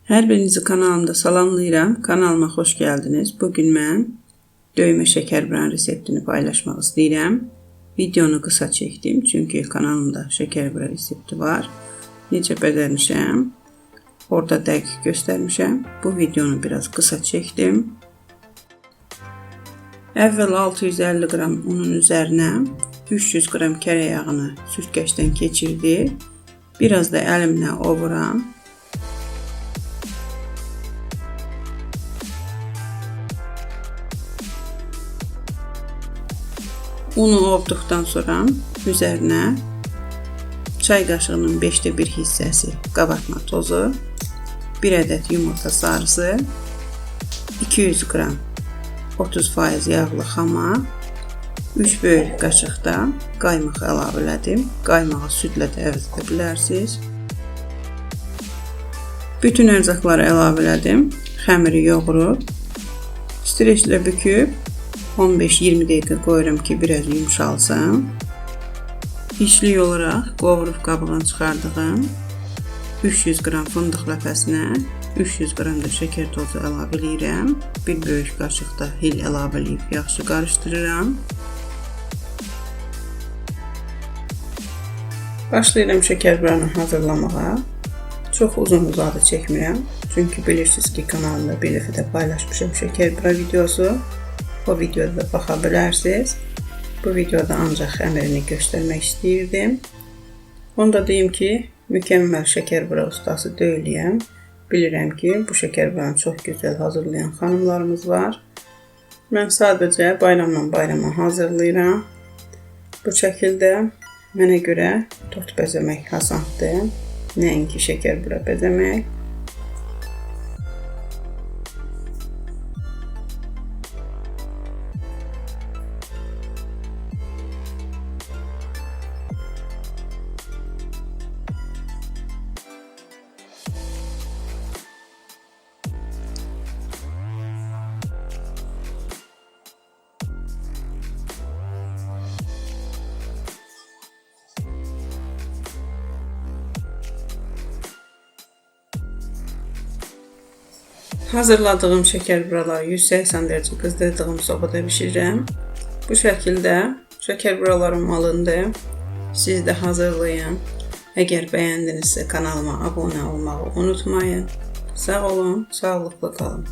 Hər birinizi kanalımda salamlayıram. Kanalıma xoş gəldiniz. Bugün mən döymə şəkərbrən reseptini paylaşmaq istəyirəm. Videonu qısa çəkdim, çünki kanalımda şəkərbrən resepti var. Necə bəzəmişəm, orada dəqiq göstərmişəm. Bu videonu biraz qısa çəkdim. Əvvəl 650 qram unun üzərinə 300 qram kərə yağını sürtkəşdən keçirdi. Biraz da əlimlə ovuram. Unu ovduqdan sonra üzərinə çay qaşığının 5də 1 hissəsi qabartma tozu, 1 ədəd yumurta sarısı, 200 qram 30% yağlı xama, 3 böyük qaşıq da qaymaq əlavə elədim. Qaymağı südlə də əvəz edə bilərsiniz. Bütün ərzaqları əlavə elədim. Xəmiri yoğurub, streçlə büküb 15-20 dəqiqə qoyuram ki, biraz yumşalsın. İçlik olaraq qovurub qabığını çıxardığım 300 qram fındıq ləpəsinə 300 qram da şəkər tozu əlavə edirəm. Bir böyük qaşıq da hil əlavə edib yaxşı qarışdırıram. Başlayıram şəkərbrəni hazırlamağa. Çox uzun-uzadı çəkmirəm. Çünki bilirsiniz ki, kanalımda bir dəfə də paylaşmışam şəkərbrə videosu. O videoda da baxa bilərsiniz. Bu videoda ancaq xəmirini göstərmək istəyirdim. Onu da deyim ki, mükəmməl şəkərbrə ustası deyiləm. Bilirəm ki, bu şəkərbrəni çox gözəl hazırlayan xanımlarımız var. Mən sadəcə bayramdan bayrama hazırlayıram. Bu şəkildə mənə görə tort bəzəmək asandır. Nəinki şəkərbrə bəzəmək. Hazırladığım şəkərbraları 180 dərəcə qızdırdığım sobada bişirirəm. Bu şəkildə şəkərbralarım alındı. Siz də hazırlayın. Əgər bəyəndinizsə kanalıma abunə olmağı unutmayın. Sağ olun, sağlıqlı qalın.